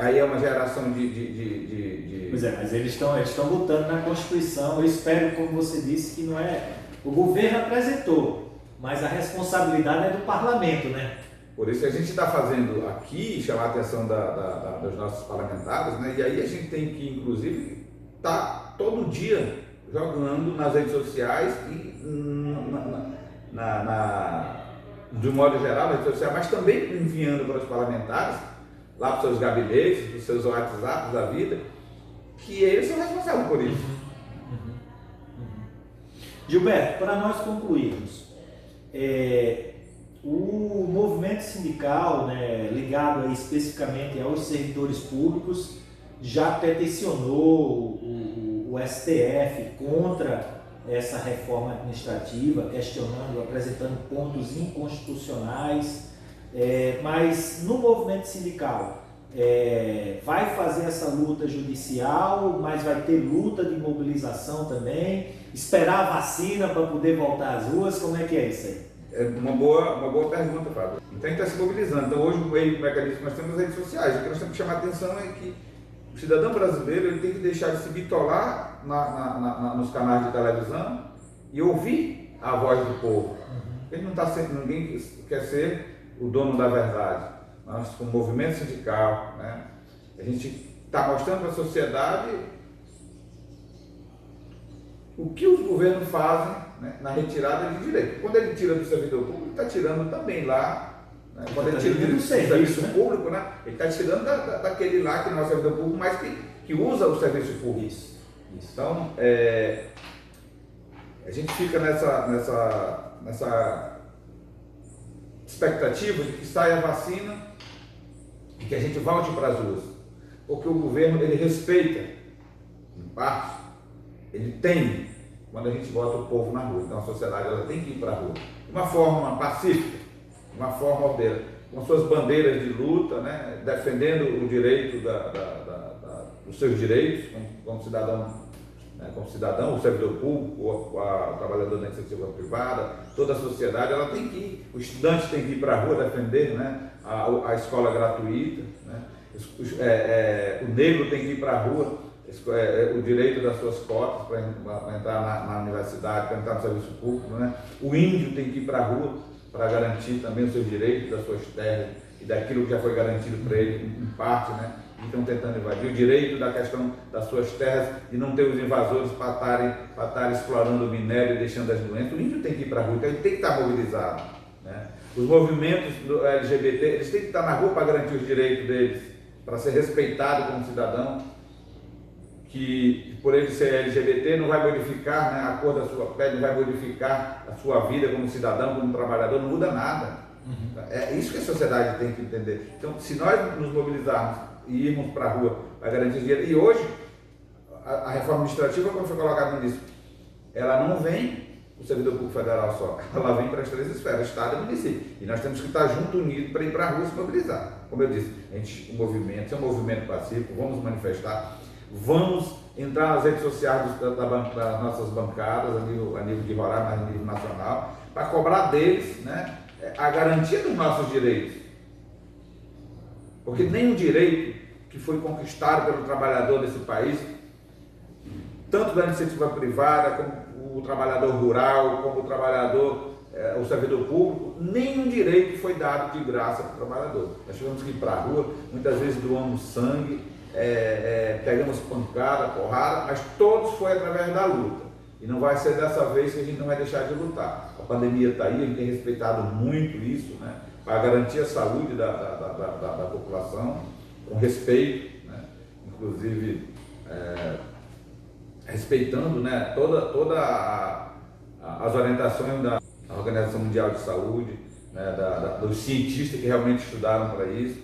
aí é uma geração de... Pois é, mas eles estão lutando na Constituição. Eu espero, como você disse, que não é... O governo apresentou, mas a responsabilidade é do parlamento, né? Por isso que a gente está fazendo aqui, chamar a atenção dos nossos parlamentares, né? E aí a gente tem que, inclusive, estar todo dia jogando nas redes sociais e de um modo geral, nas redes sociais, mas também enviando para os parlamentares, lá para os seus gabinetes, para os seus WhatsApps da vida, que eles são responsáveis por isso. Gilberto, para nós concluirmos, o movimento sindical, né, ligado aí especificamente aos servidores públicos, já peticionou o STF contra essa reforma administrativa, questionando, apresentando pontos inconstitucionais, mas no movimento sindical vai fazer essa luta judicial, mas vai ter luta de mobilização também, esperar a vacina para poder voltar às ruas, como é que é isso aí? É uma boa pergunta, Fábio. Então a gente está se mobilizando. Então hoje o mecanismo que nós temos nas redes sociais. O que nós temos que chamar a atenção é que o cidadão brasileiro ele tem que deixar de se bitolar nos canais de televisão e ouvir a voz do povo. Ele não está sendo, ninguém quer ser o dono da verdade. Nós, como movimento sindical, né, a gente está mostrando para a sociedade o que os governos fazem, né, na retirada de direito. Quando ele tira do servidor público, ele está tirando também lá. Né, quando ele tira do serviço público, né, ele está tirando daquele lá que não é o servidor público, mas que usa o serviço público. Isso. Então, a gente fica nessa expectativa de que saia a vacina e que a gente volte para as ruas. Porque o governo, ele respeita, em parte, ele tem, quando a gente bota o povo na rua. Então a sociedade ela tem que ir para a rua. De uma forma pacífica, de uma forma ordeira, com suas bandeiras de luta, né, defendendo o direito os seus direitos como cidadão, né, o servidor público, o trabalhador da iniciativa privada, toda a sociedade, ela tem que ir, o estudante tem que ir para a rua defender, né, a escola gratuita, né, o negro tem que ir para a rua, o direito das suas cotas para entrar na universidade, para entrar no serviço público, né, o índio tem que ir para a rua para garantir também os seus direitos das suas terras e daquilo que já foi garantido para ele em parte, né? E estão tentando invadir o direito da questão das suas terras, de não ter os invasores para estarem explorando o minério e deixando as doenças. O índio tem que ir para a rua, então ele tem que estar mobilizado, né? Os movimentos do LGBT, eles têm que estar na rua para garantir os direitos deles, para ser respeitado como cidadão. que por ele ser LGBT não vai modificar, né, a cor da sua pele, não vai modificar a sua vida como cidadão, como trabalhador, não muda nada. É isso que a sociedade tem que entender. Então, se nós nos mobilizarmos e irmos para a rua para garantir direito, e hoje a reforma administrativa, como foi colocado no início, ela não vem o servidor público federal só, ela vem para as três esferas, Estado e município. E nós temos que estar junto, unidos, para ir para a rua se mobilizar. Como eu disse, o movimento é um movimento pacífico, vamos manifestar, vamos entrar nas redes sociais das nossas bancadas, a nível de Roraima, a nível nacional, para cobrar deles, né, a garantia dos nossos direitos. Porque nenhum direito que foi conquistado pelo trabalhador desse país, tanto da iniciativa privada, como o trabalhador rural, como o trabalhador, o servidor público, nenhum direito foi dado de graça para o trabalhador. Nós tivemos que ir para a rua, muitas vezes doamos sangue, pegamos pancada, porrada, mas todos foi através da luta. E não vai ser dessa vez que a gente não vai deixar de lutar. A pandemia está aí, a gente tem respeitado muito isso, né, para garantir a saúde da população, com respeito, né, inclusive respeitando, né, toda as orientações da Organização Mundial de Saúde, né, dos cientistas que realmente estudaram para isso,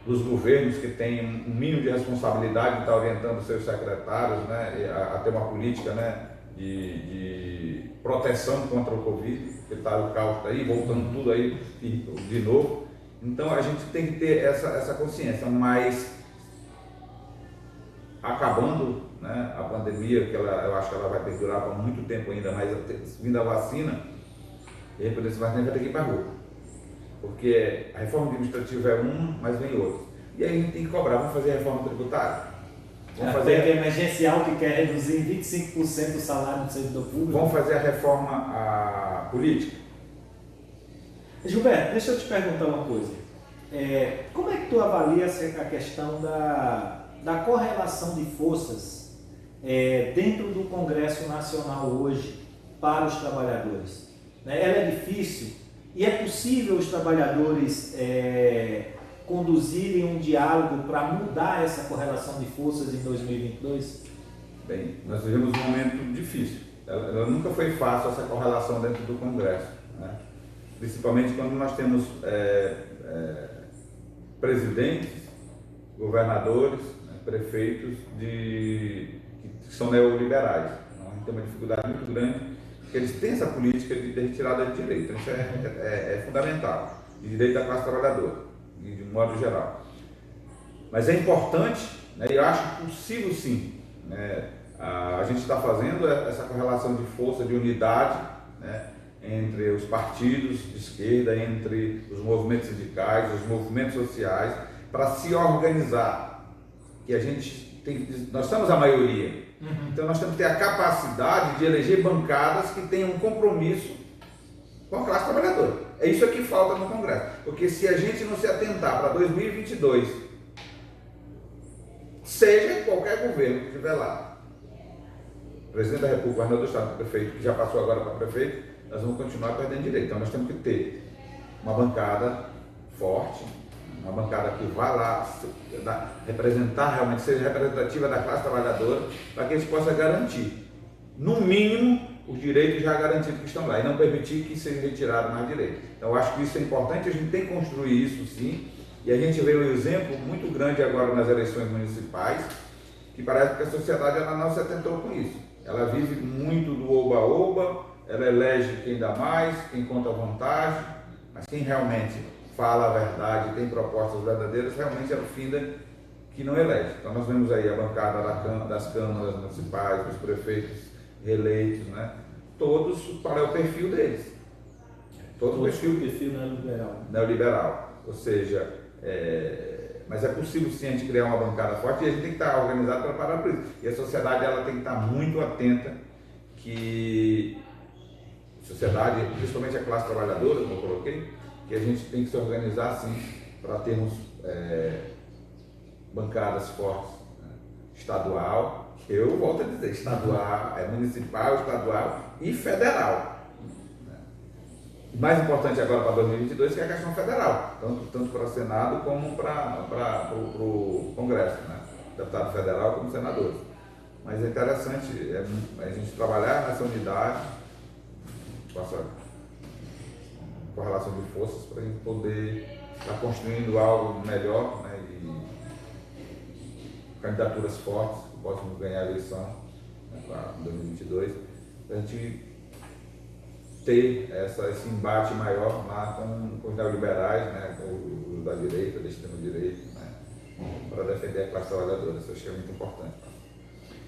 dos governos que têm um mínimo de responsabilidade de estar orientando seus secretários, né, a ter uma política, né, de proteção contra o Covid, que está o caos tá aí, voltando tudo aí de novo. Então a gente tem que ter essa consciência, mas acabando, né, a pandemia, que eu acho que ela vai perdurar por muito tempo ainda, mas vindo a vacina, e aí esse vacina vai ter que ir para a rua. Porque a reforma administrativa é uma, mas vem outra. E aí a gente tem que cobrar, vamos fazer a reforma tributária? Vamos fazer a emergencial, que quer reduzir 25% o salário do servidor público. Vamos fazer a reforma política? Gilberto, deixa eu te perguntar uma coisa. Como é que tu avalia a questão da correlação de forças dentro do Congresso Nacional hoje para os trabalhadores? Ela é difícil? E é possível os trabalhadores conduzirem um diálogo para mudar essa correlação de forças em 2022? Bem, nós vivemos um momento difícil. Ela nunca foi fácil essa correlação dentro do Congresso, né? Principalmente quando nós temos presidentes, governadores, né, prefeitos que são neoliberais. Então, a gente tem uma dificuldade muito grande, porque eles têm essa política de retirada de direito. Então, isso é fundamental, de direito da classe trabalhadora, de modo geral. Mas é importante, né, e eu acho possível sim, né, a gente está fazendo essa correlação de força, de unidade, né, entre os partidos de esquerda, entre os movimentos sindicais, os movimentos sociais, para se organizar. E nós somos a maioria. Então nós temos que ter a capacidade de eleger bancadas que tenham um compromisso com a classe trabalhadora. É isso que falta no Congresso. Porque se a gente não se atentar para 2022, seja qualquer governo que estiver lá, presidente da República, governador do Estado, prefeito, que já passou agora para prefeito, nós vamos continuar perdendo direito. Então nós temos que ter uma bancada forte, uma bancada que vá lá representar realmente, seja representativa da classe trabalhadora, para que a gente possa garantir, no mínimo, os direitos já garantidos que estão lá, e não permitir que seja retirado mais direitos. Então eu acho que isso é importante, a gente tem que construir isso sim, e a gente vê um exemplo muito grande agora nas eleições municipais, que parece que a sociedade ela não se atentou com isso. Ela vive muito do oba-oba, ela elege quem dá mais, quem conta vantagem, mas quem realmente fala a verdade, tem propostas verdadeiras, realmente é o finda que não elege. Então nós vemos aí a bancada das câmaras municipais, dos prefeitos reeleitos, né? Todos, qual é o perfil deles? Todo o perfil neoliberal. Ou seja, mas é possível sim a gente criar uma bancada forte e a gente tem que estar organizado para parar por isso. E a sociedade ela tem que estar muito atenta que a sociedade, principalmente a classe trabalhadora, como eu coloquei, que a gente tem que se organizar assim para termos bancadas fortes, né? Estadual, eu volto a dizer, estadual, municipal, estadual e federal. Né? O mais importante agora para 2022 que é a questão federal, tanto para o Senado como para o Congresso. Né? deputado federal como senadores. Mas é interessante a gente trabalhar nessa unidade, com essa correlação de forças, para a gente poder estar construindo algo melhor, né, e candidaturas fortes que possam ganhar a eleição, né, para 2022, para a gente ter esse embate maior lá com os neoliberais, né, com os da direita, da extrema-direita, né, para defender a classe trabalhadora. Isso eu achei muito importante.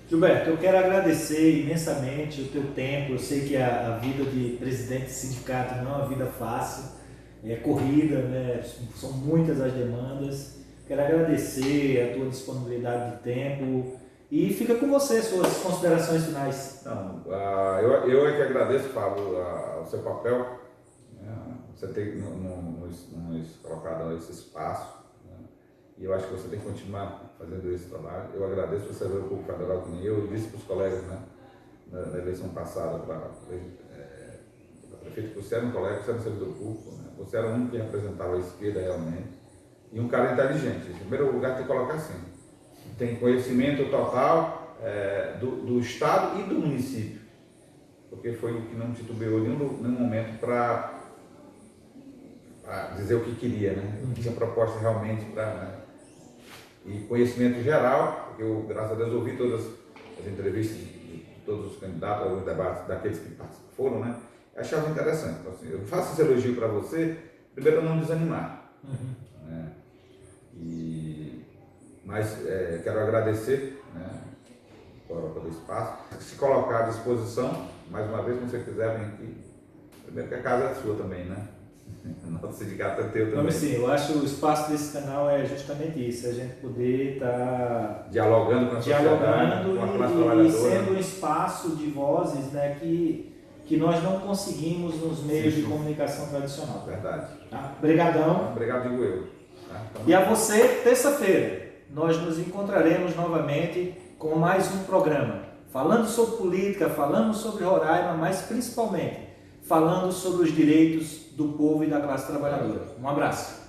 Gilberto, eu quero agradecer imensamente o teu tempo. Eu sei que a vida de presidente de sindicato não é uma vida fácil, é corrida, né? São muitas as demandas. Quero agradecer a tua disponibilidade de tempo e fica com você, suas considerações finais. Não, eu é que agradeço, Fábio, o seu papel, né, você ter nos colocado esse espaço. E eu acho que você tem que continuar fazendo esse trabalho. Eu agradeço você ver o Público Federal que nem eu disse para os colegas, né, na eleição passada para prefeito, que você era um colega, você era um servidor público, né, você era um que representava a esquerda realmente, e um cara inteligente. Em primeiro lugar, tem que colocar assim, tem conhecimento total do Estado e do município, porque foi o que não titubeou em nenhum momento para dizer o que queria, né? Tinha proposta realmente para... Né? E conhecimento geral, porque eu, graças a Deus, ouvi todas as entrevistas de todos os candidatos, alguns debates daqueles que foram, né? Eu achava interessante. Então, assim, eu faço esse elogio para você, primeiro, não desanimar. Né? Mas quero agradecer, né, pelo espaço, se colocar à disposição, mais uma vez, quando você quiser, vem aqui. Primeiro que a casa é sua também, né? Nosso sindicato é teu também. Vamos sim, eu acho que o espaço desse canal é justamente isso, a gente poder estar dialogando com a sociedade, com a classe trabalhadora. E sendo um espaço de vozes, né, que nós não conseguimos nos meios de comunicação tradicional. Verdade. Tá? Obrigadão. Obrigado, digo eu. Tá? Então, e a você, terça-feira, nós nos encontraremos novamente com mais um programa, falando sobre política, falando sobre Roraima, mas principalmente falando sobre os direitos do povo e da classe trabalhadora. Um abraço.